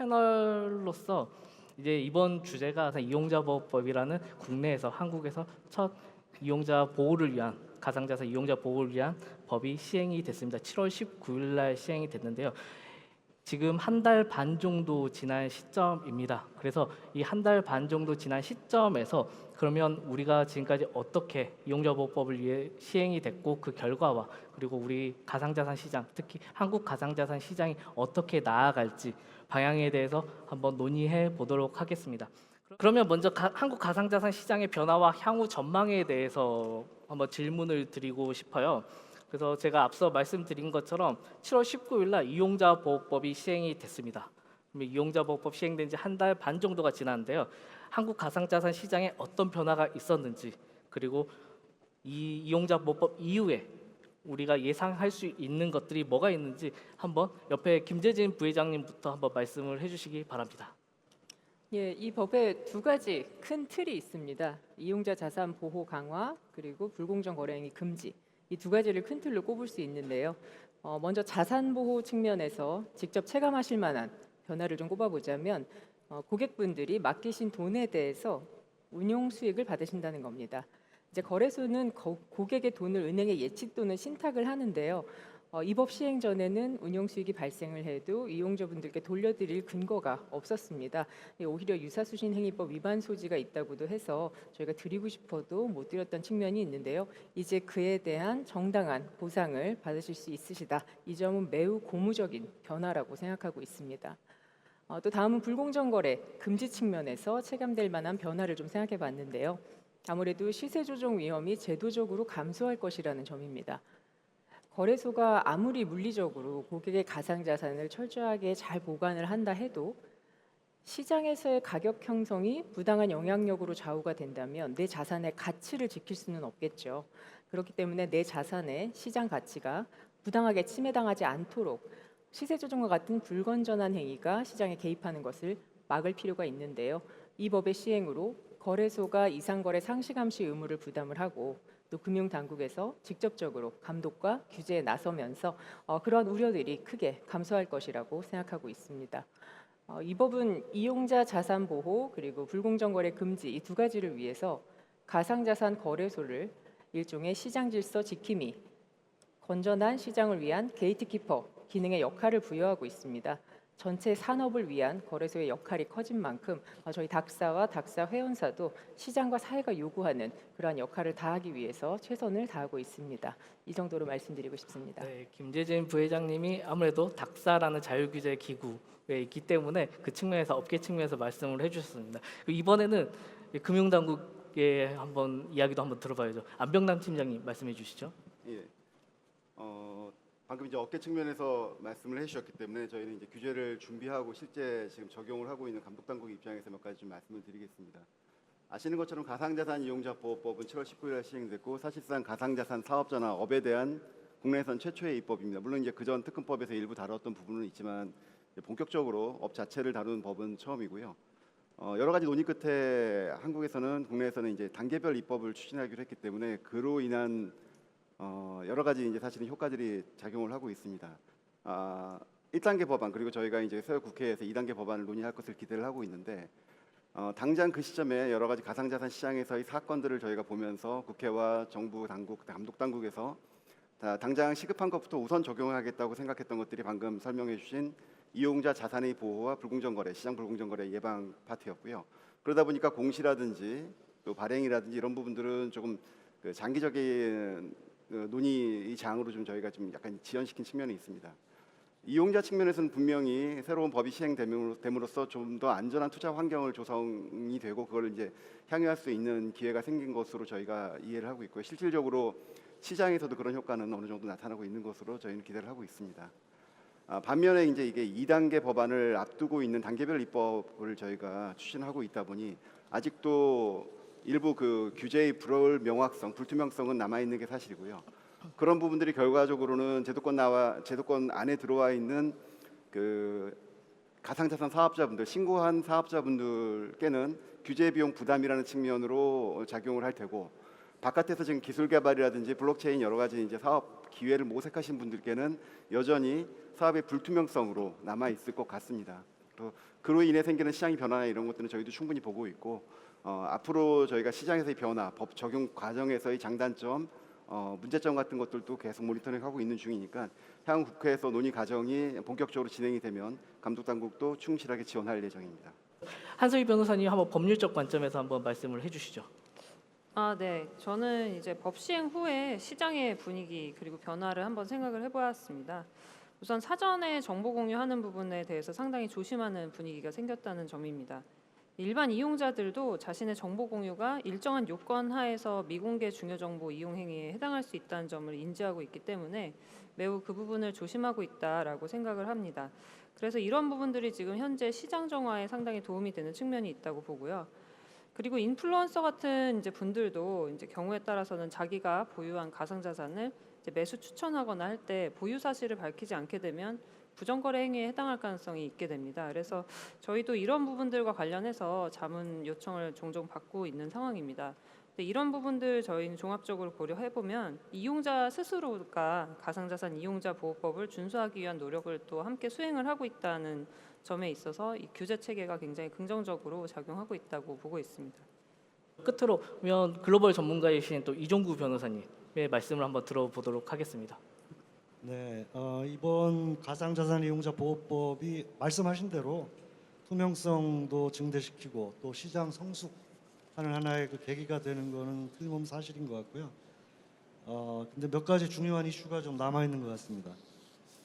채널로서 이제 이번 주제가 이용자 보호법이라는 국내에서 한국에서 첫 이용자 보호를 위한 가상자산 이용자 보호를 위한 법이 시행이 됐습니다. 7월 19일 날 시행이 됐는데요. 지금 한 달 반 정도 지난 시점입니다. 그래서 이 한 달 반 정도 지난 시점에서 그러면 우리가 지금까지 어떻게 이용자보호법을 위해 시행이 됐고 그 결과와 그리고 우리 가상자산 시장, 특히 한국 가상자산 시장이 어떻게 나아갈지 방향에 대해서 한번 논의해 보도록 하겠습니다. 그러면 먼저 한국 가상자산 시장의 변화와 향후 전망에 대해서 한번 질문을 드리고 싶어요. 그래서 제가 앞서 말씀드린 것처럼 7월 19일 날 이용자 보호법이 시행이 됐습니다. 이용자 보호법 시행된 지 한 달 반 정도가 지났는데요. 한국 가상자산 시장에 어떤 변화가 있었는지, 그리고 이 이용자 보호법 이후에 우리가 예상할 수 있는 것들이 뭐가 있는지 한번 옆에 김재진 부회장님부터 한번 말씀을 해주시기 바랍니다. 예, 이 법에 두 가지 큰 틀이 있습니다. 이용자 자산 보호 강화 그리고 불공정 거래 행위 금지. 이 두 가지를 큰 틀로 꼽을 수 있는데요. 먼저 자산 보호 측면에서 직접 체감하실 만한 변화를 좀 꼽아보자면 고객분들이 맡기신 돈에 대해서 운용 수익을 받으신다는 겁니다. 이제 거래소는 고객의 돈을 은행에 예치 또는 신탁을 하는데요. 이 법 시행 전에는 운용 수익이 발생을 해도 이용자분들께 돌려드릴 근거가 없었습니다. 오히려 유사수신행위법 위반 소지가 있다고도 해서 저희가 드리고 싶어도 못 드렸던 측면이 있는데요. 이제 그에 대한 정당한 보상을 받으실 수 있으시다. 이 점은 매우 고무적인 변화라고 생각하고 있습니다. 또 다음은 불공정 거래 금지 측면에서 체감될 만한 변화를 좀 생각해 봤는데요. 아무래도 시세 조정 위험이 제도적으로 감소할 것이라는 점입니다. 거래소가 아무리 물리적으로 고객의 가상자산을 철저하게 잘 보관을 한다 해도 시장에서의 가격 형성이 부당한 영향력으로 좌우가 된다면 내 자산의 가치를 지킬 수는 없겠죠. 그렇기 때문에 내 자산의 시장 가치가 부당하게 침해당하지 않도록 시세 조정과 같은 불건전한 행위가 시장에 개입하는 것을 막을 필요가 있는데요. 이 법의 시행으로 거래소가 이상거래 상시감시 의무를 부담을 하고 또 금융당국에서 직접적으로 감독과 규제에 나서면서 그러한 우려들이 크게 감소할 것이라고 생각하고 있습니다. 이 법은 이용자 자산 보호 그리고 불공정 거래 금지 이 두 가지를 위해서 가상자산 거래소를 일종의 시장 질서 지킴이, 건전한 시장을 위한 게이트키퍼 기능의 역할을 부여하고 있습니다. 전체 산업을 위한 거래소의 역할이 커진 만큼 저희 닥사와 닥사 회원사도 시장과 사회가 요구하는 그러한 역할을 다하기 위해서 최선을 다하고 있습니다. 이 정도로 말씀드리고 싶습니다. 네, 김재진 부회장님이 아무래도 닥사라는 자율규제 기구에 있기 때문에 그 측면에서 업계 측면에서 말씀을 해주셨습니다. 이번에는 금융당국의 한번 이야기도 한번 들어봐야죠. 안병남 팀장님 말씀해 주시죠. 예. 방금 이제 업계 측면에서 말씀을 해주셨기 때문에 저희는 이제 규제를 준비하고 실제 지금 적용을 하고 있는 감독당국 입장에서 몇 가지 좀 말씀을 드리겠습니다. 아시는 것처럼 가상자산 이용자 보호법은 7월 19일에 시행됐고 사실상 가상자산 사업자나 업에 대한 국내에선 최초의 입법입니다. 물론 이제 그전 특근법에서 일부 다뤘던 부분은 있지만 본격적으로 업 자체를 다루는 법은 처음이고요. 여러 가지 논의 끝에 한국에서는 국내에서는 이제 단계별 입법을 추진하기로 했기 때문에 그로 인한 여러 가지 이제 사실은 효과들이 작용을 하고 있습니다. 1단계 법안 그리고 저희가 이제 새 국회에서 2단계 법안을 논의할 것을 기대를 하고 있는데 당장 그 시점에 여러 가지 가상자산 시장에서의 사건들을 저희가 보면서 국회와 정부 당국, 감독 당국에서 당장 시급한 것부터 우선 적용하겠다고 생각했던 것들이 방금 설명해 주신 이용자 자산의 보호와 불공정 거래, 시장 불공정 거래 예방 파트였고요. 그러다 보니까 공시라든지 또 발행이라든지 이런 부분들은 조금 그 장기적인 논의 장으로 좀 저희가 좀 약간 지연시킨 측면이 있습니다. 이용자 측면에서는 분명히 새로운 법이 시행됨으로써 좀 더 안전한 투자 환경을 조성이 되고 그걸 이제 향유할 수 있는 기회가 생긴 것으로 저희가 이해를 하고 있고요. 실질적으로 시장에서도 그런 효과는 어느 정도 나타나고 있는 것으로 저희는 기대를 하고 있습니다. 반면에 이제 이게 2단계 법안을 앞두고 있는 단계별 입법을 저희가 추진하고 있다 보니 아직도 일부 그 규제의 불명확성, 불투명성은 남아 있는 게 사실이고요. 그런 부분들이 결과적으로는 제도권 안에 들어와 있는 그 가상자산 사업자분들, 신고한 사업자분들께는 규제 비용 부담이라는 측면으로 작용을 할 테고, 바깥에서 지금 기술 개발이라든지 블록체인 여러 가지 이제 사업 기회를 모색하신 분들께는 여전히 사업의 불투명성으로 남아 있을 것 같습니다. 또 그로 인해 생기는 시장의 변화나 이런 것들은 저희도 충분히 보고 있고 앞으로 저희가 시장에서의 변화, 법 적용 과정에서의 장단점, 문제점 같은 것들도 계속 모니터링하고 있는 중이니까 향후 국회에서 논의 과정이 본격적으로 진행이 되면 감독 당국도 충실하게 지원할 예정입니다. 한소희 변호사님 한번 법률적 관점에서 한번 말씀을 해주시죠. 네. 저는 이제 법 시행 후에 시장의 분위기 그리고 변화를 한번 생각을 해보았습니다. 우선 사전에 정보 공유하는 부분에 대해서 상당히 조심하는 분위기가 생겼다는 점입니다. 일반 이용자들도 자신의 정보 공유가 일정한 요건 하에서 미공개 중요 정보 이용 행위에 해당할 수 있다는 점을 인지하고 있기 때문에 매우 그 부분을 조심하고 있다라고 생각을 합니다. 그래서 이런 부분들이 지금 현재 시장 정화에 상당히 도움이 되는 측면이 있다고 보고요. 그리고 인플루언서 같은 이제 분들도 이제 경우에 따라서는 자기가 보유한 가상자산을 이제 매수 추천하거나 할 때 보유 사실을 밝히지 않게 되면 부정거래 행위에 해당할 가능성이 있게 됩니다. 그래서 저희도 이런 부분들과 관련해서 자문 요청을 종종 받고 있는 상황입니다. 근데 이런 부분들 저희는 종합적으로 고려해 보면 이용자 스스로가 가상자산 이용자 보호법을 준수하기 위한 노력을 또 함께 수행을 하고 있다는 점에 있어서 이 규제 체계가 굉장히 긍정적으로 작용하고 있다고 보고 있습니다. 끝으로 그러면 글로벌 전문가이신 또 이종구 변호사님의 말씀을 한번 들어보도록 하겠습니다. 네, 이번 가상자산 이용자 보호법이 말씀하신 대로 투명성도 증대시키고 또 시장 성숙하는 하나의 그 계기가 되는 거는 틀림없는 사실인 것 같고요. 근데 몇 가지 중요한 이슈가 좀 남아 있는 것 같습니다.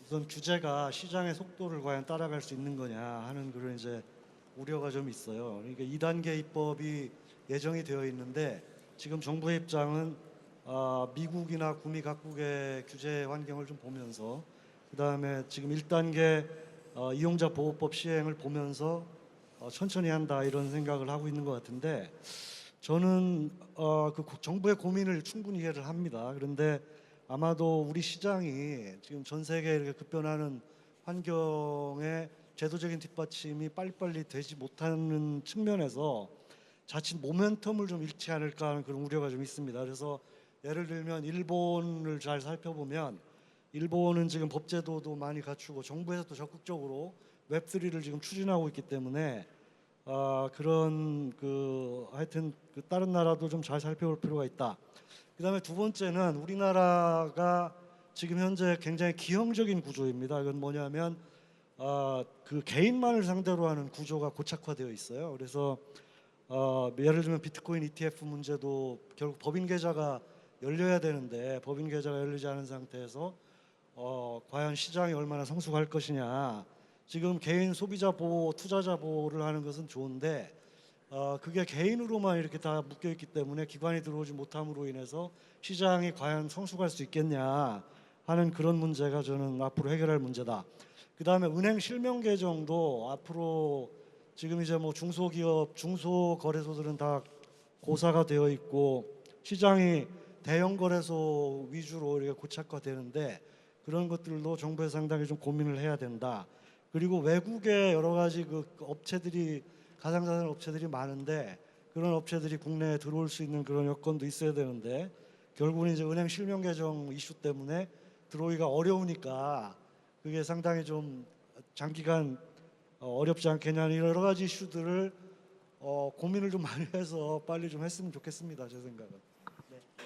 우선 규제가 시장의 속도를 과연 따라갈 수 있는 거냐 하는 그런 이제 우려가 좀 있어요. 그러니까 2단계 입법이 예정이 되어 있는데 지금 정부의 입장은 미국이나 구미 각국의 규제 환경을 좀 보면서 그다음에 지금 1단계 이용자 보호법 시행을 보면서 천천히 한다 이런 생각을 하고 있는 것 같은데 저는 그 정부의 고민을 충분히 이해를 합니다. 그런데 아마도 우리 시장이 지금 전 세계에 이렇게 급변하는 환경에 제도적인 뒷받침이 빨리빨리 되지 못하는 측면에서 자칫 모멘텀을 좀 잃지 않을까 하는 그런 우려가 좀 있습니다. 그래서 예를 들면 일본을 잘 살펴보면 일본은 지금 법제도도 많이 갖추고 정부에서도 적극적으로 웹3를 지금 추진하고 있기 때문에 그런 하여튼 다른 나라도 좀 잘 살펴볼 필요가 있다. 그다음에 두 번째는 우리나라가 지금 현재 굉장히 기형적인 구조입니다. 이건 뭐냐면 그 개인만을 상대로 하는 구조가 고착화되어 있어요. 그래서 예를 들면 비트코인 ETF 문제도 결국 법인 계좌가 열려야 되는데 법인 계좌가 열리지 않은 상태에서 과연 시장이 얼마나 성숙할 것이냐. 지금 개인 소비자 보호, 투자자 보호를 하는 것은 좋은데 그게 개인으로만 이렇게 다 묶여 있기 때문에 기관이 들어오지 못함으로 인해서 시장이 과연 성숙할 수 있겠냐 하는 그런 문제가 저는 앞으로 해결할 문제다. 그다음에 은행 실명 계정도 앞으로 지금 이제 뭐 중소기업, 중소거래소들은 다 고사가 되어 있고 시장이 대형 거래소 위주로 이렇게 고착화되는데 그런 것들도 정부에서 상당히 좀 고민을 해야 된다. 그리고 외국의 여러 가지 그 업체들이 가상자산 업체들이 많은데 그런 업체들이 국내에 들어올 수 있는 그런 여건도 있어야 되는데 결국은 이제 은행 실명 계정 이슈 때문에 들어오기가 어려우니까 그게 상당히 좀 장기간 어렵지 않겠냐는 여러 가지 이슈들을 고민을 좀 많이 해서 빨리 좀 했으면 좋겠습니다. 제 생각은.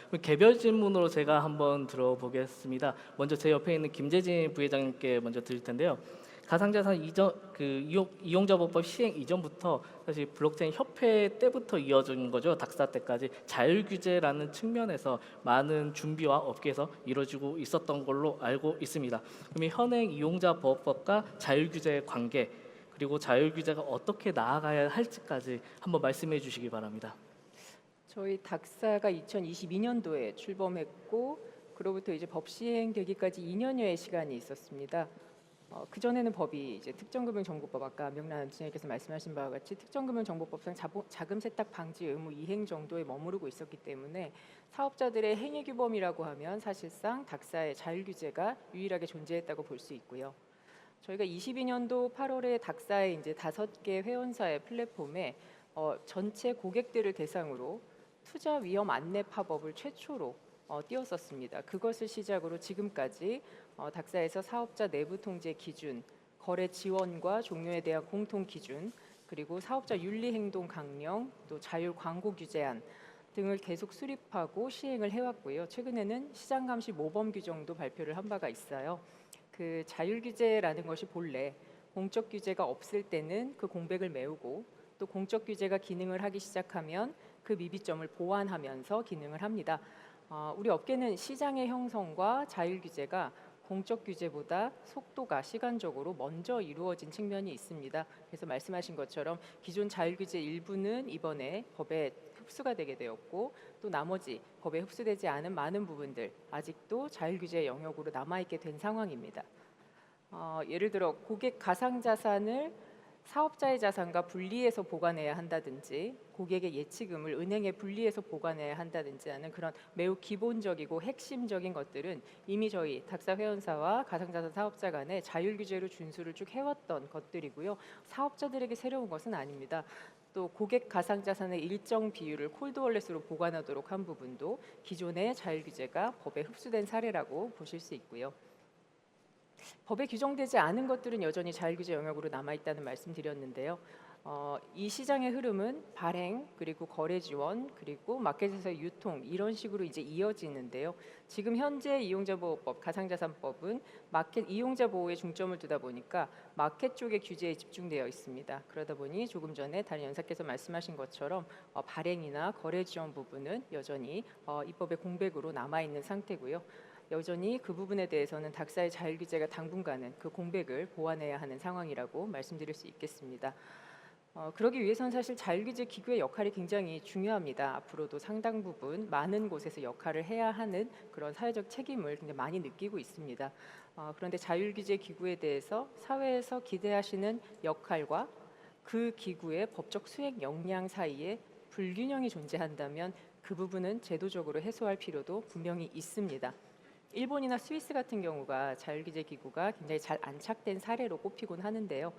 그럼 개별 질문으로 제가 한번 들어보겠습니다. 먼저 제 옆에 있는 김재진 부회장님께 먼저 드릴 텐데요. 가상자산 이용자보호법 시행 이전부터 사실 블록체인 협회 때부터 이어진 거죠. 닥사 때까지 자율규제라는 측면에서 많은 준비와 업계에서 이루어지고 있었던 걸로 알고 있습니다. 그럼 현행 이용자보호법과 자율규제의 관계 그리고 자율규제가 어떻게 나아가야 할지까지 한번 말씀해 주시기 바랍니다. 저희 닥사가 2022년도에 출범했고 그로부터 이제 법 시행되기까지 2년여의 시간이 있었습니다. 그 전에는 법이 이제 특정금융정보법 아까 명란 부장님께서 말씀하신 바와 같이 특정금융정보법상 자금 세탁 방지 의무 이행 정도에 머무르고 있었기 때문에 사업자들의 행위 규범이라고 하면 사실상 닥사의 자율 규제가 유일하게 존재했다고 볼 수 있고요. 저희가 22년도 8월에 닥사의 이제 5개 회원사의 플랫폼에 전체 고객들을 대상으로 투자 위험 안내 팝업을 최초로 띄웠었습니다. 그것을 시작으로 지금까지 닥사에서 사업자 내부 통제 기준, 거래 지원과 종료에 대한 공통 기준, 그리고 사업자 윤리 행동 강령, 또 자율 광고 규제안 등을 계속 수립하고 시행을 해왔고요. 최근에는 시장 감시 모범 규정도 발표를 한 바가 있어요. 그 자율 규제라는 것이 본래 공적 규제가 없을 때는 그 공백을 메우고, 또 공적 규제가 기능을 하기 시작하면 그 미비점을 보완하면서 기능을 합니다. 우리 업계는 시장의 형성과 자율 규제가 공적 규제보다 속도가 시간적으로 먼저 이루어진 측면이 있습니다. 그래서 말씀하신 것처럼 기존 자율 규제 일부는 이번에 법에 흡수가 되게 되었고, 또 나머지 법에 흡수되지 않은 많은 부분들 아직도 자율 규제 영역으로 남아 있게 된 상황입니다. 예를 들어 고객 가상 자산을 사업자의 자산과 분리해서 보관해야 한다든지, 고객의 예치금을 은행에 분리해서 보관해야 한다든지 하는 그런 매우 기본적이고 핵심적인 것들은 이미 저희 닥사 회원사와 가상자산 사업자 간의 자율 규제로 준수를 쭉 해왔던 것들이고요. 사업자들에게 새로운 것은 아닙니다. 또 고객 가상 자산의 일정 비율을 콜드월렛으로 보관하도록 한 부분도 기존의 자율 규제가 법에 흡수된 사례라고 보실 수 있고요. 법에 규정되지 않은 것들은 여전히 자율규제 영역으로 남아있다는 말씀드렸는데요. 이 시장의 흐름은 발행, 그리고 거래 지원, 그리고 마켓에서의 유통, 이런 식으로 이제 이어지는데요. 지금 현재 이용자보호법, 가상자산법은 마켓 이용자 보호에 중점을 두다 보니까 마켓 쪽의 규제에 집중되어 있습니다. 그러다 보니 조금 전에 다른 연사께서 말씀하신 것처럼 발행이나 거래 지원 부분은 여전히 입법의 공백으로 남아있는 상태고요. 여전히 그 부분에 대해서는 닥사의 자율 규제가 당분간은 그 공백을 보완해야 하는 상황이라고 말씀드릴 수 있겠습니다. 그러기 위해서는 사실 자율 규제 기구의 역할이 굉장히 중요합니다. 앞으로도 상당 부분 많은 곳에서 역할을 해야 하는 그런 사회적 책임을 굉장히 많이 느끼고 있습니다. 그런데 자율 규제 기구에 대해서 사회에서 기대하시는 역할과 그 기구의 법적 수행 역량 사이에 불균형이 존재한다면 그 부분은 제도적으로 해소할 필요도 분명히 있습니다. 일본이나 스위스 같은 경우가 자율규제 기구가 굉장히 잘 안착된 사례로 꼽히곤 하는데요.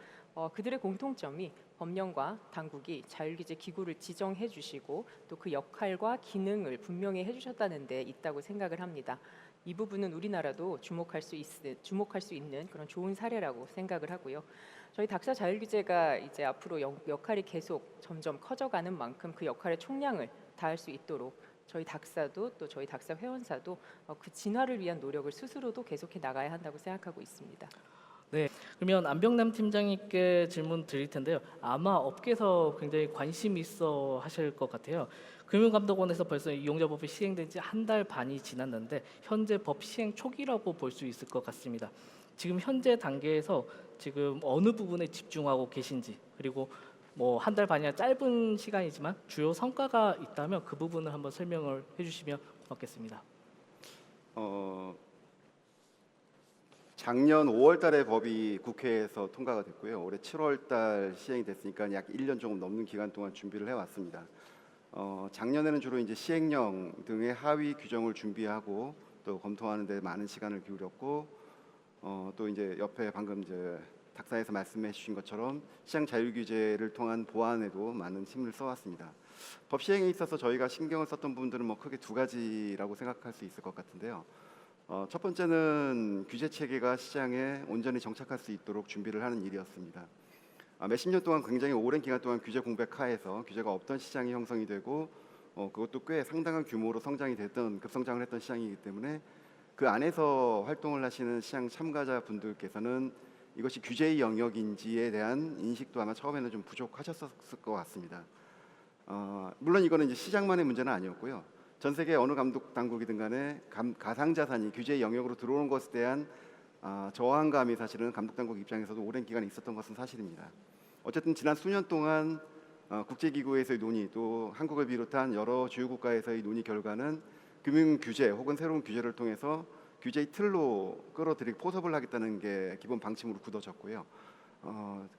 그들의 공통점이 법령과 당국이 자율규제 기구를 지정해 주시고 또 그 역할과 기능을 분명히 해주셨다는 데 있다고 생각을 합니다. 이 부분은 우리나라도 주목할 수 있는 그런 좋은 사례라고 생각을 하고요. 저희 닥사 자율규제가 이제 앞으로 역할이 계속 점점 커져가는 만큼 그 역할의 총량을 다할 수 있도록 저희 닥사도 또 저희 닥사 회원사도 그 진화를 위한 노력을 스스로도 계속해 나가야 한다고 생각하고 있습니다. 네, 그러면 안병남 팀장님께 질문 드릴 텐데요. 아마 업계에서 굉장히 관심 있어 하실 것 같아요. 금융감독원에서 벌써 이용자법이 시행된 지 한 달 반이 지났는데 현재 법 시행 초기라고 볼 수 있을 것 같습니다. 지금 현재 단계에서 지금 어느 부분에 집중하고 계신지, 그리고 뭐 한 달 반이나 짧은 시간이지만 주요 성과가 있다면 그 부분을 한번 설명을 해주시면 고맙겠습니다. 작년 5월달에 법이 국회에서 통과가 됐고요. 올해 7월달 시행이 됐으니까 약 1년 조금 넘는 기간 동안 준비를 해왔습니다. 작년에는 주로 이제 시행령 등의 하위 규정을 준비하고 또 검토하는 데 많은 시간을 기울였고, 또 이제 옆에 방금 이제 닥사에서 말씀해 주신 것처럼 시장 자율 규제를 통한 보완에도 많은 힘을 써왔습니다. 법 시행에 있어서 저희가 신경을 썼던 부분들은 뭐 크게 두 가지라고 생각할 수 있을 것 같은데요. 첫 번째는 규제 체계가 시장에 온전히 정착할 수 있도록 준비를 하는 일이었습니다. 몇십 년 동안 굉장히 오랜 기간 동안 규제 공백 하에서 규제가 없던 시장이 형성이 되고, 그것도 꽤 상당한 규모로 성장이 됐던, 급성장을 했던 시장이기 때문에 그 안에서 활동을 하시는 시장 참가자 분들께서는 이것이 규제의 영역인지에 대한 인식도 아마 처음에는 좀 부족하셨을 것 같습니다. 물론 이거는 이제 시장만의 문제는 아니었고요. 전 세계 어느 감독 당국이든 간에 가상자산이 규제의 영역으로 들어오는 것에 대한 저항감이 사실은 감독 당국 입장에서도 오랜 기간 있었던 것은 사실입니다. 어쨌든 지난 수년 동안 국제기구에서의 논의, 또 한국을 비롯한 여러 주요 국가에서의 논의 결과는 금융 규제 혹은 새로운 규제를 통해서 규제의 틀로 끌어들이고 포섭을 하겠다는 게 기본 방침으로 굳어졌고요.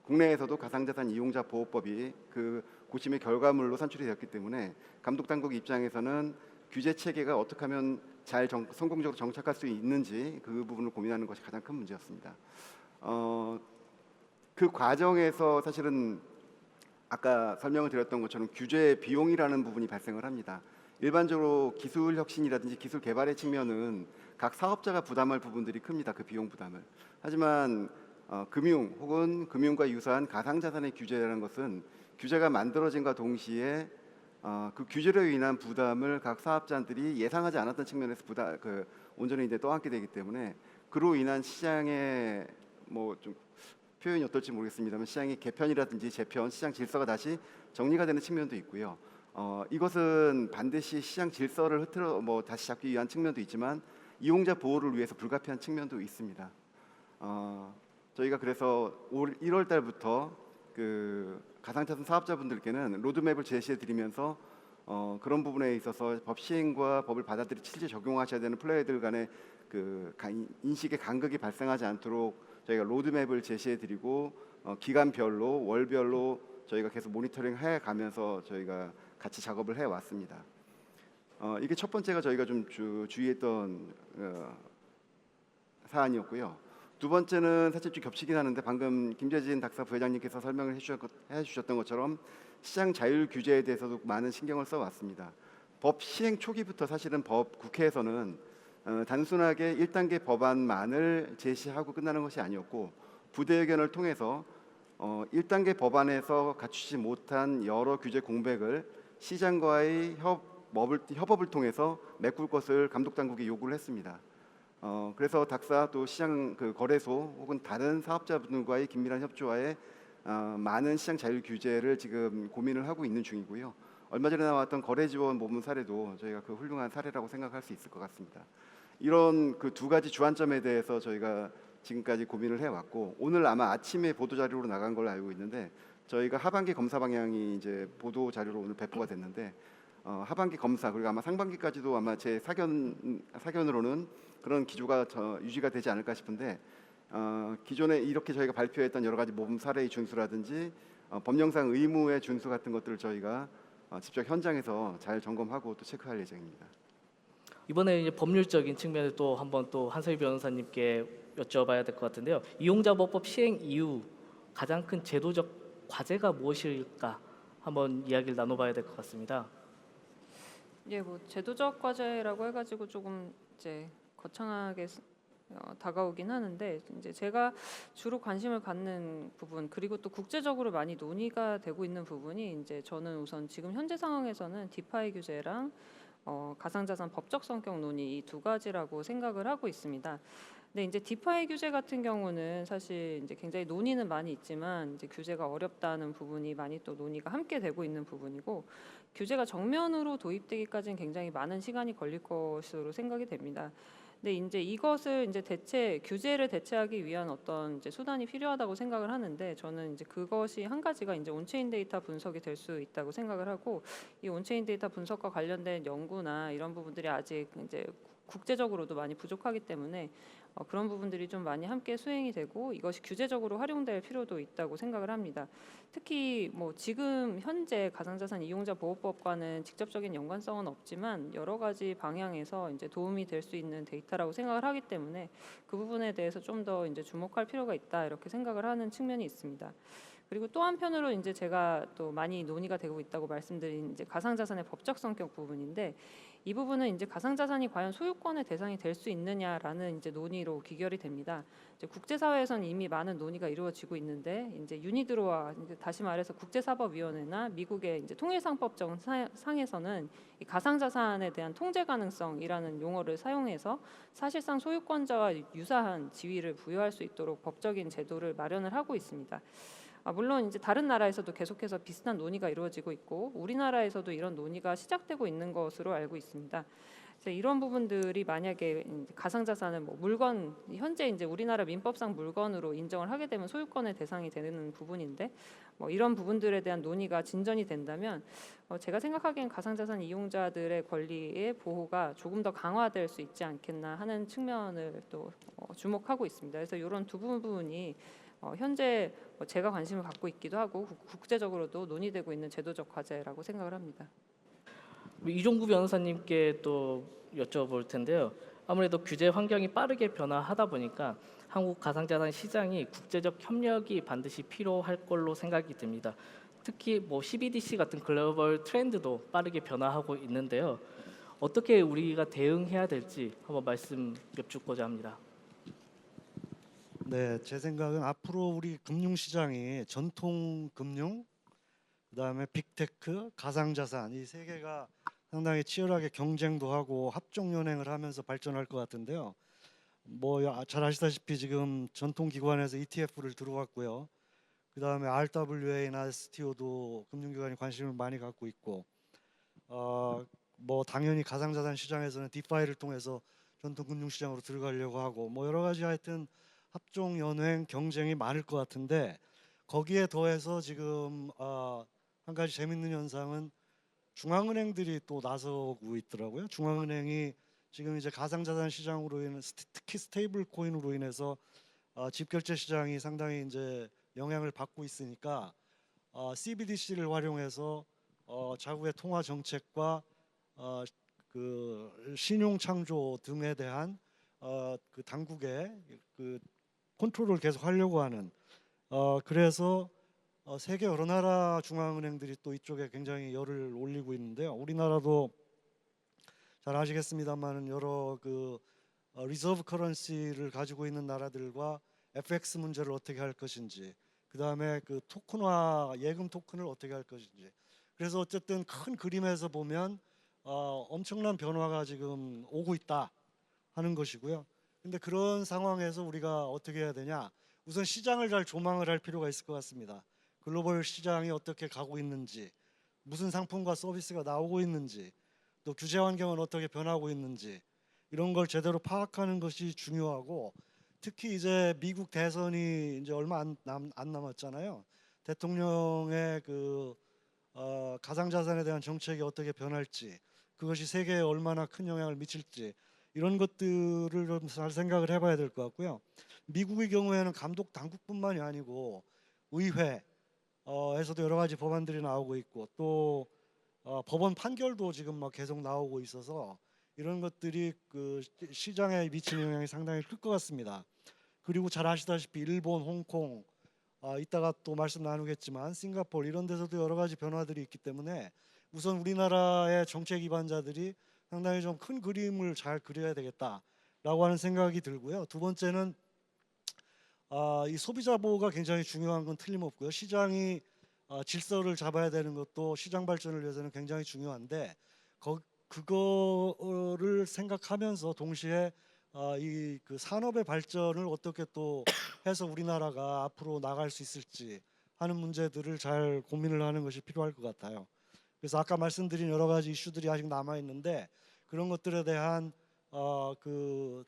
국내에서도 가상자산 이용자 보호법이 그 고심의 결과물로 산출이 되었기 때문에 감독 당국 입장에서는 규제 체계가 어떻게 하면 잘 성공적으로 정착할 수 있는지 그 부분을 고민하는 것이 가장 큰 문제였습니다. 그 과정에서 사실은 아까 설명을 드렸던 것처럼 규제 비용이라는 부분이 발생을 합니다. 일반적으로 기술 혁신이라든지 기술 개발의 측면은 각 사업자가 부담할 부분들이 큽니다. 그 비용 부담을. 하지만 금융 혹은 금융과 유사한 가상자산의 규제라는 것은 규제가 만들어진과 동시에 그 규제로 인한 부담을 각 사업자들이 예상하지 않았던 측면에서 온전히 이제 떠안게 되기 때문에 그로 인한 시장의 뭐 좀 표현이 어떨지 모르겠습니다만 시장의 개편이라든지 재편, 시장 질서가 다시 정리가 되는 측면도 있고요. 이것은 반드시 시장 질서를 다시 잡기 위한 측면도 있지만 이용자 보호를 위해서 불가피한 측면도 있습니다. 저희가 그래서 올 1월 달부터 그 가상자산 사업자분들께는 로드맵을 제시해 드리면서 그런 부분에 있어서 법 시행과 법을 받아들이 실제 적용하셔야 되는 플레이들 간의 그 인식의 간극이 발생하지 않도록 저희가 로드맵을 제시해 드리고 기간별로 월별로 저희가 계속 모니터링 해 가면서 저희가 같이 작업을 해 왔습니다. 이게 첫 번째가 저희가 좀 주의했던 사안이었고요. 두 번째는 사실 좀 겹치긴 하는데 방금 김재진 닥사 부회장님께서 설명을 해주셨던 것처럼 시장 자율 규제에 대해서도 많은 신경을 써왔습니다. 법 시행 초기부터 사실은 국회에서는 단순하게 1단계 법안만을 제시하고 끝나는 것이 아니었고 부대의견을 통해서 1단계 법안에서 갖추지 못한 여러 규제 공백을 시장과의 협업을 통해서 메꿀 것을 감독당국에 요구를 했습니다. 그래서 닥사 또 시장 거래소 혹은 다른 사업자분들과의 긴밀한 협조하에 많은 시장 자율 규제를 지금 고민을 하고 있는 중이고요. 얼마 전에 나왔던 거래지원 모금 사례도 저희가 그 훌륭한 사례라고 생각할 수 있을 것 같습니다. 이런 그 두 가지 주안점에 대해서 저희가 지금까지 고민을 해왔고 오늘 아마 아침에 보도 자료로 나간 걸로 알고 있는데 저희가 하반기 검사 방향이 이제 보도 자료로 오늘 배포가 됐는데 하반기 검사 그리고 아마 상반기까지도 아마 제 사견으로는 그런 기조가 유지가 되지 않을까 싶은데 기존에 이렇게 저희가 발표했던 여러 가지 모범 사례의 준수라든지 법령상 의무의 준수 같은 것들을 저희가 직접 현장에서 잘 점검하고 또 체크할 예정입니다. 이번에 이제 법률적인 측면을 또 한번 또 한서희 변호사님께 여쭤봐야 될 것 같은데요. 이용자보호법 시행 이후 가장 큰 제도적 과제가 무엇일까 한번 이야기를 나눠봐야 될 것 같습니다. 예, 뭐 제도적 과제라고 해가지고 조금 이제 거창하게 다가오긴 하는데 이제 제가 주로 관심을 갖는 부분 그리고 또 국제적으로 많이 논의가 되고 있는 부분이 이제 저는 우선 지금 현재 상황에서는 디파이 규제랑 가상자산 법적 성격 논의 이 두 가지라고 생각을 하고 있습니다. 근데 이제 디파이 규제 같은 경우는 사실 이제 굉장히 논의는 많이 있지만 이제 규제가 어렵다는 부분이 많이 또 논의가 함께 되고 있는 부분이고 규제가 정면으로 도입되기까지는 굉장히 많은 시간이 걸릴 것으로 생각이 됩니다. 근데 이제 이것을 이제 규제를 대체하기 위한 어떤 이제 수단이 필요하다고 생각을 하는데 저는 이제 그것이 한 가지가 이제 온체인 데이터 분석이 될 수 있다고 생각을 하고 이 온체인 데이터 분석과 관련된 연구나 이런 부분들이 아직 이제 국제적으로도 많이 부족하기 때문에 그런 부분들이 좀 많이 함께 수행이 되고 이것이 규제적으로 활용될 필요도 있다고 생각을 합니다. 특히 뭐 지금 현재 가상자산 이용자 보호법과는 직접적인 연관성은 없지만 여러 가지 방향에서 이제 도움이 될 수 있는 데이터라고 생각을 하기 때문에 그 부분에 대해서 좀 더 이제 주목할 필요가 있다 이렇게 생각을 하는 측면이 있습니다. 그리고 또 한편으로 이제 제가 또 많이 논의가 되고 있다고 말씀드린 이제 가상자산의 법적 성격 부분인데 이 부분은 이제 가상자산이 과연 소유권의 대상이 될 수 있느냐라는 이제 논의로 귀결이 됩니다. 이제 국제사회에서는 이미 많은 논의가 이루어지고 있는데 이제 유니드로와 이제 다시 말해서 국제사법위원회나 미국의 이제 통일상법정 상에서는 이 가상자산에 대한 통제 가능성이라는 용어를 사용해서 사실상 소유권자와 유사한 지위를 부여할 수 있도록 법적인 제도를 마련을 하고 있습니다. 물론 이제 다른 나라에서도 계속해서 비슷한 논의가 이루어지고 있고 우리나라에서도 이런 논의가 시작되고 있는 것으로 알고 있습니다. 그래서 이런 부분들이 만약에 가상자산을 뭐 물건 현재 이제 우리나라 민법상 물건으로 인정을 하게 되면 소유권의 대상이 되는 부분인데 뭐 이런 부분들에 대한 논의가 진전이 된다면 제가 생각하기엔 가상자산 이용자들의 권리의 보호가 조금 더 강화될 수 있지 않겠나 하는 측면을 또 주목하고 있습니다. 그래서 이런 두 부분이 현재 제가 관심을 갖고 있기도 하고 국제적으로도 논의되고 있는 제도적 과제라고 생각을 합니다. 이종구 변호사님께 또 여쭤볼 텐데요. 아무래도 규제 환경이 빠르게 변화하다 보니까 한국 가상자산 시장이 국제적 협력이 반드시 필요할 걸로 생각이 듭니다. 특히 뭐 CBDC 같은 글로벌 트렌드도 빠르게 변화하고 있는데요. 어떻게 우리가 대응해야 될지 한번 말씀 여쭙고자 합니다. 네, 제 생각은 앞으로 우리 금융시장이 전통 금융, 그다음에 빅테크, 가상자산 이 세 개가 상당히 치열하게 경쟁도 하고 합종 연행을 하면서 발전할 것 같은데요. 뭐 잘 아시다시피 지금 전통 기관에서 ETF를 들어왔고요. 그다음에 RWA나 STO도 금융기관이 관심을 많이 갖고 있고, 뭐 당연히 가상자산 시장에서는 디파이를 통해서 전통 금융시장으로 들어가려고 하고, 뭐 여러 가지 하여튼 합종 연행 경쟁이 많을 것 같은데, 거기에 더해서 지금 한 가지 재밌는 현상은 중앙은행들이 또 나서고 있더라고요. 중앙은행이 지금 이제 가상자산 시장으로 인해 특히 스테이블 코인으로 인해서 집결제 시장이 상당히 이제 영향을 받고 있으니까 CBDC를 활용해서 자국의 통화 정책과 그 신용 창조 등에 대한 그 당국의 그 컨트롤을 계속 하려고 하는, 그래서 세계 여러 나라 중앙은행들이 또 이쪽에 굉장히 열을 올리고 있는데요. 우리나라도 잘 아시겠습니다만은 여러 그 리저브 커런시를 가지고 있는 나라들과 FX 문제를 어떻게 할 것인지, 그 다음에 그 토큰화 예금 토큰을 어떻게 할 것인지. 그래서 어쨌든 큰 그림에서 보면 엄청난 변화가 지금 오고 있다 하는 것이고요. 근데 그런 상황에서 우리가 어떻게 해야 되냐? 우선 시장을 잘 조망을 할 필요가 있을 것 같습니다. 글로벌 시장이 어떻게 가고 있는지, 무슨 상품과 서비스가 나오고 있는지, 또 규제 환경은 어떻게 변하고 있는지, 이런 걸 제대로 파악하는 것이 중요하고, 특히 이제 미국 대선이 이제 얼마 안 남았잖아요. 대통령의 그 가상자산에 대한 정책이 어떻게 변할지, 그것이 세계에 얼마나 큰 영향을 미칠지, 이런 것들을 좀 잘 생각을 해봐야 될 것 같고요. 미국의 경우에는 감독 당국뿐만이 아니고 의회 에서도 여러 가지 법안들이 나오고 있고, 또 법원 판결도 지금 막 계속 나오고 있어서 이런 것들이 그 시장에 미치는 영향이 상당히 클 것 같습니다. 그리고 잘 아시다시피 일본, 홍콩, 이따가 또 말씀 나누겠지만 싱가포르 이런 데서도 여러 가지 변화들이 있기 때문에 우선 우리나라의 정책 기반자들이 상당히 좀 큰 그림을 잘 그려야 되겠다라고 하는 생각이 들고요. 두 번째는 이 소비자 보호가 굉장히 중요한 건 틀림없고요. 시장이 질서를 잡아야 되는 것도 시장 발전을 위해서는 굉장히 중요한데, 그거를 생각하면서 동시에 이 그 산업의 발전을 어떻게 또 해서 우리나라가 앞으로 나갈 수 있을지 하는 문제들을 잘 고민을 하는 것이 필요할 것 같아요. 그래서 아까 말씀드린 여러 가지 이슈들이 아직 남아 있는데, 그런 것들에 대한 그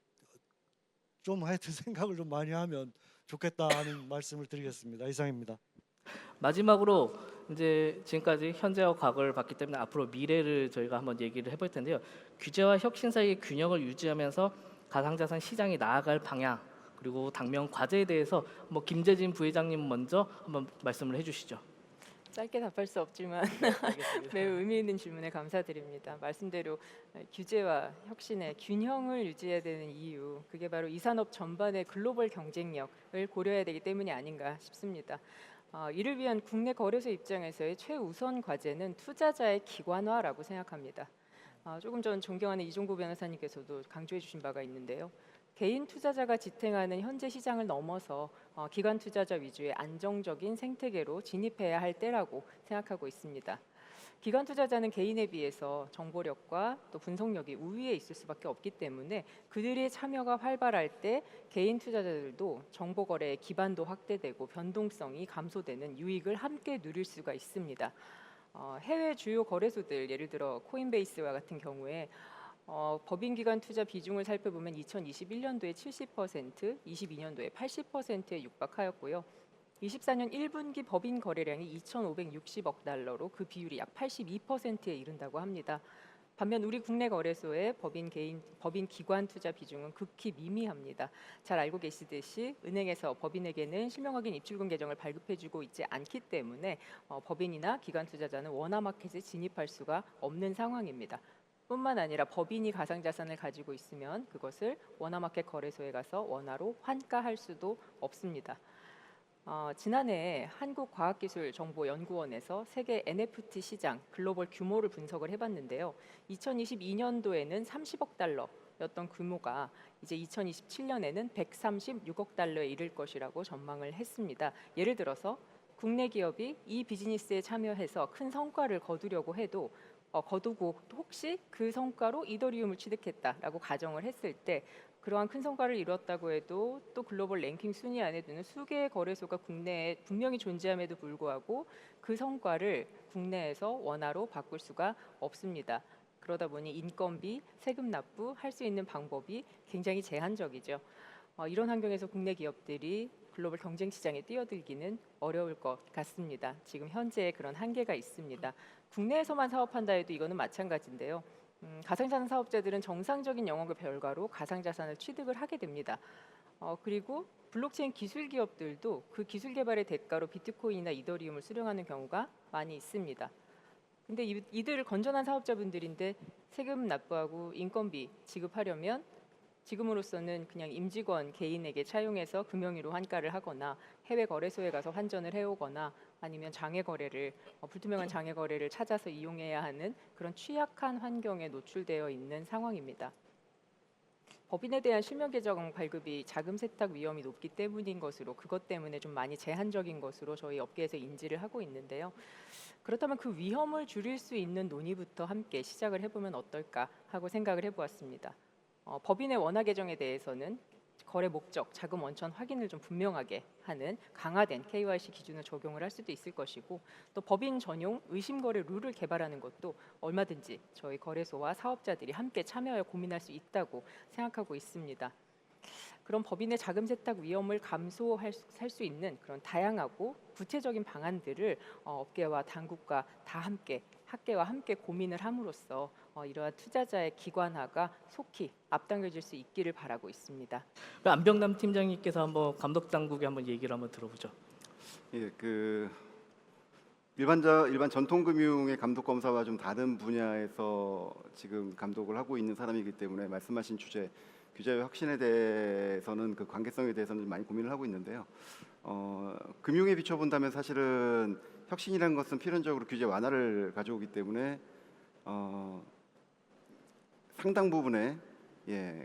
좀 하여튼 생각을 좀 많이 하면 좋겠다는 말씀을 드리겠습니다. 이상입니다. 마지막으로 이제 지금까지 현재와 과거를 봤기 때문에 앞으로 미래를 저희가 한번 얘기를 해볼 텐데요. 규제와 혁신 사이의 균형을 유지하면서 가상자산 시장이 나아갈 방향, 그리고 당면 과제에 대해서 뭐 김재진 부회장님 먼저 한번 말씀을 해주시죠. 짧게 답할 수 없지만 알겠습니다. 매우 의미 있는 질문에 감사드립니다. 말씀대로 규제와 혁신의 균형을 유지해야 되는 이유, 그게 바로 이 산업 전반의 글로벌 경쟁력을 고려해야 되기 때문이 아닌가 싶습니다. 이를 위한 국내 거래소 입장에서의 최우선 과제는 투자자의 기관화라고 생각합니다. 조금 전 존경하는 이종구 변호사님께서도 강조해 주신 바가 있는데요. 개인 투자자가 지탱하는 현재 시장을 넘어서 기관 투자자 위주의 안정적인 생태계로 진입해야 할 때라고 생각하고 있습니다. 기관 투자자는 개인에 비해서 정보력과 또 분석력이 우위에 있을 수밖에 없기 때문에 그들의 참여가 활발할 때 개인 투자자들도 정보 거래의 기반도 확대되고 변동성이 감소되는 유익을 함께 누릴 수가 있습니다. 해외 주요 거래소들, 예를 들어 코인베이스와 같은 경우에 법인 기관 투자 비중을 살펴보면 2021년도에 70%, 22년도에 80%에 육박하였고요. 24년 1분기 법인 거래량이 2,560억 달러로 그 비율이 약 82%에 이른다고 합니다. 반면 우리 국내 거래소의 법인 기관 투자 비중은 극히 미미합니다. 잘 알고 계시듯이 은행에서 법인에게는 실명 확인 입출금 계정을 발급해주고 있지 않기 때문에 법인이나 기관 투자자는 원화 마켓에 진입할 수가 없는 상황입니다. 뿐만 아니라 법인이 가상자산을 가지고 있으면 그것을 원화마켓 거래소에 가서 원화로 환가할 수도 없습니다. 지난해 한국과학기술정보연구원에서 세계 NFT 시장 글로벌 규모를 분석을 해봤는데요. 2022년도에는 30억 달러, 달러였던 규모가 이제 2027년에는 136억 달러에 이를 것이라고 전망을 했습니다. 예를 들어서 국내 기업이 이 비즈니스에 참여해서 큰 성과를 거두려고 해도 거두고 혹시 그 성과로 이더리움을 취득했다라고 가정을 했을 때 그러한 큰 성과를 이뤘다고 해도 또 글로벌 랭킹 순위 안에 드는 수개의 거래소가 국내에 분명히 존재함에도 불구하고 그 성과를 국내에서 원화로 바꿀 수가 없습니다. 그러다 보니 인건비, 세금 납부 할 수 있는 방법이 굉장히 제한적이죠. 이런 환경에서 국내 기업들이 글로벌 경쟁 시장에 뛰어들기는 어려울 것 같습니다. 지금 현재 그런 한계가 있습니다. 국내에서만 사업한다 해도 이거는 마찬가지인데요. 가상자산 사업자들은 정상적인 영업의 결과로 가상자산을 취득을 하게 됩니다. 그리고 블록체인 기술 기업들도 그 기술 개발의 대가로 비트코인이나 이더리움을 수령하는 경우가 많이 있습니다. 근데 이들을 건전한 사업자분들인데 세금 납부하고 인건비 지급하려면 지금으로서는 그냥 임직원 개인에게 차용해서 금융위로 환가를 하거나 해외 거래소에 가서 환전을 해오거나 아니면 장외 거래를 불투명한 장외 거래를 찾아서 이용해야 하는 그런 취약한 환경에 노출되어 있는 상황입니다. 법인에 대한 실명 계정 발급이 자금 세탁 위험이 높기 때문인 것으로 그것 때문에 좀 많이 제한적인 것으로 저희 업계에서 인지를 하고 있는데요. 그렇다면 그 위험을 줄일 수 있는 논의부터 함께 시작을 해보면 어떨까 하고 생각을 해보았습니다. 법인의 원화 계정에 대해서는 거래 목적, 자금 원천 확인을 좀 분명하게 하는 강화된 KYC 기준을 적용을 할 수도 있을 것이고 또 법인 전용 의심 거래 룰을 개발하는 것도 얼마든지 저희 거래소와 사업자들이 함께 참여하여 고민할 수 있다고 생각하고 있습니다. 그런 법인의 자금 세탁 위험을 감소할 수 있는 그런 다양하고 구체적인 방안들을 업계와 당국과 다 함께 학계와 함께 고민을 함으로써 이러한 투자자의 기관화가 속히 앞당겨질 수 있기를 바라고 있습니다. 안병남 팀장님께서 한번 감독 당국에 한번 얘기를 한번 들어보죠. 예, 일반 전통 금융의 감독 검사와 좀 다른 분야에서 지금 감독을 하고 있는 사람이기 때문에 말씀하신 주제 규제의 혁신에 대해서는 그 관계성에 대해서는 많이 고민을 하고 있는데요. 금융에 비춰본다면 사실은 혁신이라는 것은 필연적으로 규제 완화를 가져오기 때문에 상당 부분의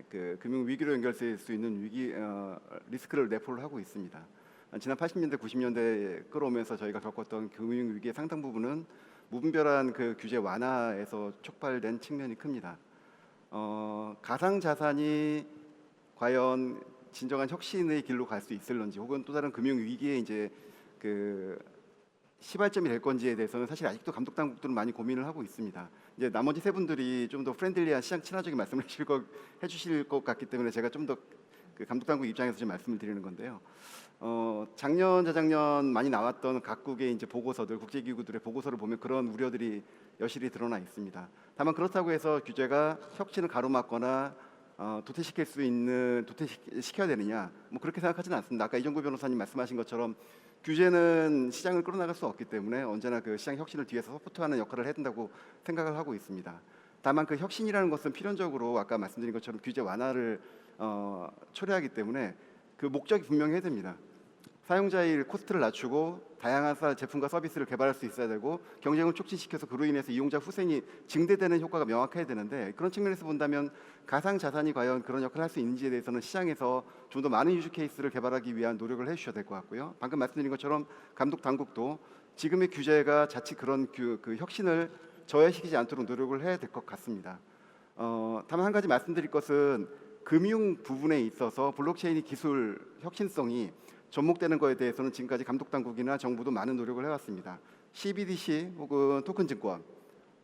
그 금융 위기로 연결될 수 있는 리스크를 내포를 하고 있습니다. 지난 80년대, 90년대 끌어오면서 저희가 겪었던 금융 위기의 상당 부분은 무분별한 그 규제 완화에서 촉발된 측면이 큽니다. 가상 자산이 과연 진정한 혁신의 길로 갈 수 있을런지, 혹은 또 다른 금융 위기에 이제 그 시발점이 될 건지에 대해서는 사실 아직도 감독 당국들은 많이 고민을 하고 있습니다. 이제 나머지 세 분들이 좀 더 프렌들리한 시장 친화적인 말씀을 해주실 것 같기 때문에 제가 좀 더 그 감독 당국 입장에서 좀 말씀을 드리는 건데요. 작년, 재작년 많이 나왔던 각국의 이제 보고서들, 국제기구들의 보고서를 보면 그런 우려들이 여실히 드러나 있습니다. 다만 그렇다고 해서 규제가 혁신을 가로막거나 도태시켜야 되느냐, 뭐 그렇게 생각하지는 않습니다. 아까 이정구 변호사님 말씀하신 것처럼 규제는 시장을 끌어나갈 수 없기 때문에 언제나 그 시장 혁신을 뒤에서 서포트하는 역할을 해야 된다고 생각을 하고 있습니다. 다만 그 혁신이라는 것은 필연적으로 아까 말씀드린 것처럼 규제 완화를 초래하기 때문에 그 목적이 분명해야 됩니다. 사용자의 코스트를 낮추고 다양한 제품과 서비스를 개발할 수 있어야 되고 경쟁을 촉진시켜서 그로 인해서 이용자 후생이 증대되는 효과가 명확해야 되는데, 그런 측면에서 본다면 가상 자산이 과연 그런 역할을 할 수 있는지에 대해서는 시장에서 좀 더 많은 유즈 케이스를 개발하기 위한 노력을 해주셔야 될 것 같고요. 방금 말씀드린 것처럼 감독 당국도 지금의 규제가 자칫 그런 그 혁신을 저해시키지 않도록 노력을 해야 될 것 같습니다. 다만 한 가지 말씀드릴 것은 금융 부분에 있어서 블록체인 기술 혁신성이 접목되는 것에 대해서는 지금까지 감독 당국이나 정부도 많은 노력을 해왔습니다. CBDC 혹은 토큰 증권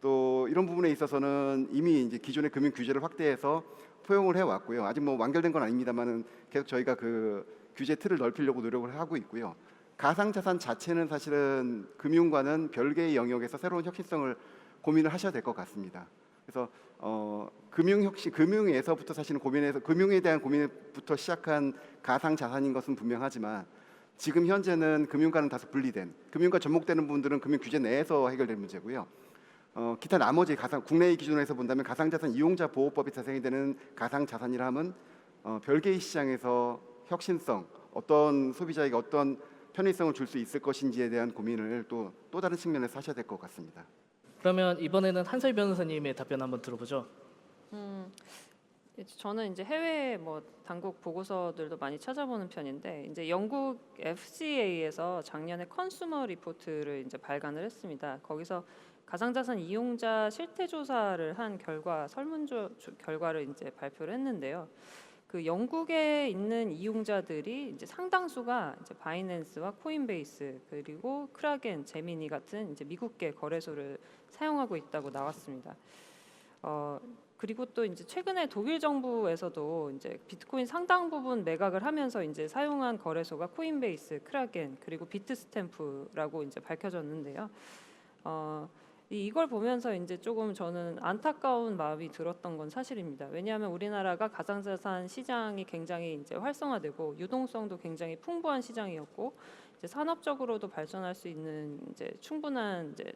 또 이런 부분에 있어서는 이미 이제 기존의 금융 규제를 확대해서 포용을 해왔고요. 아직 뭐 완결된 건 아닙니다만은 계속 저희가 그 규제 틀을 넓히려고 노력을 하고 있고요. 가상자산 자체는 사실은 금융과는 별개의 영역에서 새로운 혁신성을 고민을 하셔야 될 것 같습니다. 그래서 금융에서부터 사실은 금융에 대한 고민부터 시작한 가상 자산인 것은 분명하지만 지금 현재는 금융과는 다소 분리된, 금융과 접목되는 부분들은 금융 규제 내에서 해결될 문제고요. 기타 나머지 국내의 기준에서 본다면 가상자산 이용자 보호법이 자생이 되는 가상자산이라 하면 별개의 시장에서 혁신성, 어떤 소비자에게 어떤 편의성을 줄 수 있을 것인지에 대한 고민을 또 다른 측면에서 하셔야 될 것 같습니다. 그러면 이번에는 한서희 변호사님의 답변 한번 들어보죠. 저는 이제 해외 뭐 당국 보고서들도 많이 찾아보는 편인데 이제 영국 FCA에서 작년에 컨슈머 리포트를 이제 발간을 했습니다. 거기서 가상자산 이용자 실태 조사를 한 결과 결과를 이제 발표를 했는데요. 그 영국에 있는 이용자들이 이제 상당수가 이제 바이낸스와 코인베이스 그리고 크라겐, 제미니 같은 이제 미국계 거래소를 사용하고 있다고 나왔습니다. 그리고 또 이제 최근에 독일 정부에서도 이제 비트코인 상당 부분 매각을 하면서 이제 사용한 거래소가 코인베이스, 크라겐 그리고 비트스탬프라고 이제 밝혀졌는데요. 이걸 보면서 이제 조금 저는 안타까운 마음이 들었던 건 사실입니다. 왜냐하면 우리나라가 가상자산 시장이 굉장히 이제 활성화되고 유동성도 굉장히 풍부한 시장이었고 이제 산업적으로도 발전할 수 있는 이제 충분한 이제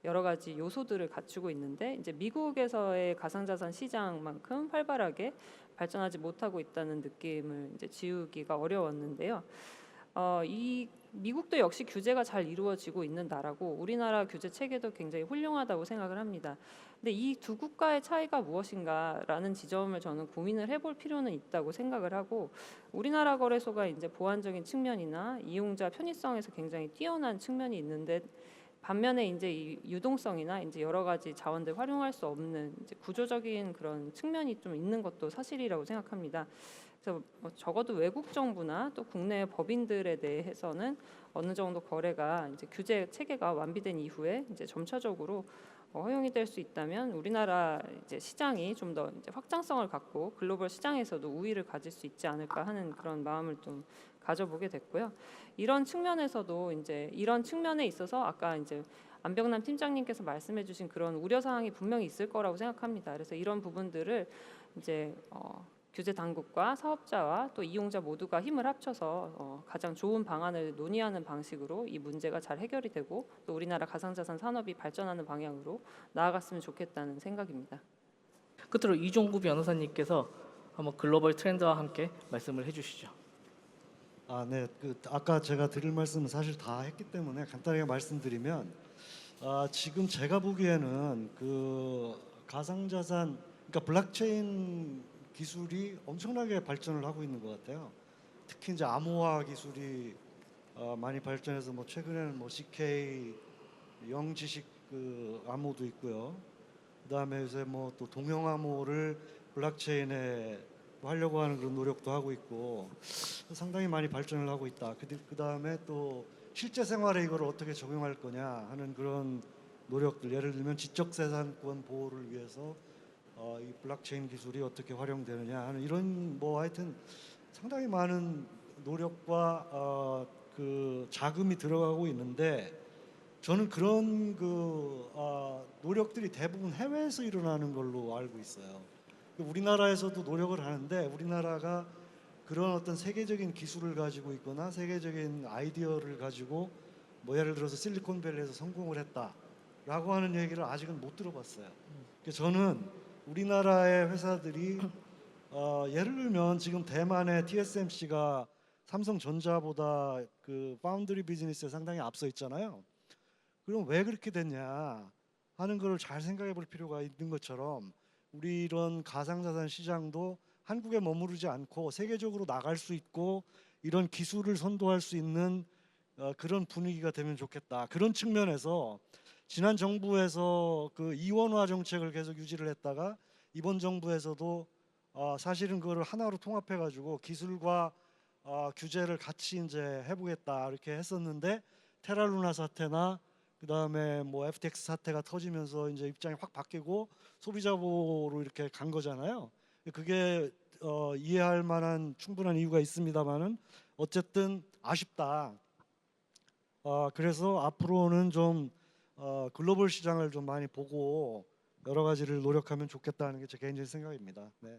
여러 가지 요소들을 갖추고 있는데 이제 미국에서의 가상자산 시장만큼 활발하게 발전하지 못하고 있다는 느낌을 이제 지우기가 어려웠는데요. 이 미국도 역시 규제가 잘 이루어지고 있는 나라고 우리나라 규제 체계도 굉장히 훌륭하다고 생각을 합니다. 근데 이 두 국가의 차이가 무엇인가라는 지점을 저는 고민을 해볼 필요는 있다고 생각을 하고 우리나라 거래소가 이제 보안적인 측면이나 이용자 편의성에서 굉장히 뛰어난 측면이 있는데 반면에 이제 이 유동성이나 이제 여러 가지 자원들 활용할 수 없는 이제 구조적인 그런 측면이 좀 있는 것도 사실이라고 생각합니다. 그래서 뭐 적어도 외국 정부나 또 국내 법인들에 대해서는 어느 정도 거래가 이제 규제 체계가 완비된 이후에 이제 점차적으로 허용이 될 수 있다면 우리나라 이제 시장이 좀 더 이제 확장성을 갖고 글로벌 시장에서도 우위를 가질 수 있지 않을까 하는 그런 마음을 좀 가져보게 됐고요. 이런 측면에서도 이제 이런 측면에 있어서 아까 이제 안병남 팀장님께서 말씀해주신 그런 우려 사항이 분명히 있을 거라고 생각합니다. 그래서 이런 부분들을 이제 규제 당국과 사업자와 또 이용자 모두가 힘을 합쳐서 가장 좋은 방안을 논의하는 방식으로 이 문제가 잘 해결이 되고 또 우리나라 가상자산 산업이 발전하는 방향으로 나아갔으면 좋겠다는 생각입니다. 끝으로 이종구 변호사님께서 한번 글로벌 트렌드와 함께 말씀을 해주시죠. 네. 아까 제가 드릴 말씀은 사실 다 했기 때문에 간단하게 말씀드리면 지금 제가 보기에는 그 가상자산, 그러니까 블록체인 기술이 엄청나게 발전을 하고 있는 것 같아요. 특히 이제 암호화 기술이 많이 발전해서 뭐 최근에는 뭐 CK 영지식 그 암호도 있고요. 그다음에 요새 뭐 또 동형 암호를 블록체인에 하려고 하는 그런 노력도 하고 있고 상당히 많이 발전을 하고 있다. 그다음에 또 실제 생활에 이걸 어떻게 적용할 거냐 하는 그런 노력들, 예를 들면 지적재산권 보호를 위해서 이 블록체인 기술이 어떻게 활용되느냐 하는 이런 뭐 하여튼 상당히 많은 노력과 그 자금이 들어가고 있는데 저는 그런 그 노력들이 대부분 해외에서 일어나는 걸로 알고 있어요. 우리나라에서도 노력을 하는데 우리나라가 그런 어떤 세계적인 기술을 가지고 있거나 세계적인 아이디어를 가지고 뭐 예를 들어서 실리콘밸리에서 성공을 했다라고 하는 얘기를 아직은 못 들어봤어요. 그래서 저는 우리나라의 회사들이 예를 들면 지금 대만의 TSMC가 삼성전자보다 그 파운드리 비즈니스에 상당히 앞서 있잖아요. 그럼 왜 그렇게 됐냐 하는 걸 잘 생각해 볼 필요가 있는 것처럼 우리 이런 가상자산 시장도 한국에 머무르지 않고 세계적으로 나갈 수 있고 이런 기술을 선도할 수 있는 그런 분위기가 되면 좋겠다. 그런 측면에서 지난 정부에서 그 이원화 정책을 계속 유지를 했다가 이번 정부에서도 사실은 그거를 하나로 통합해 가지고 기술과 규제를 같이 이제 해보겠다 이렇게 했었는데 테라루나 사태나 그다음에 뭐 FTX 사태가 터지면서 이제 입장이 확 바뀌고 소비자 보호로 이렇게 간 거잖아요. 그게 이해할 만한 충분한 이유가 있습니다만은 어쨌든 아쉽다. 그래서 앞으로는 좀 글로벌 시장을 좀 많이 보고 여러 가지를 노력하면 좋겠다는 게 제 개인적인 생각입니다. 네.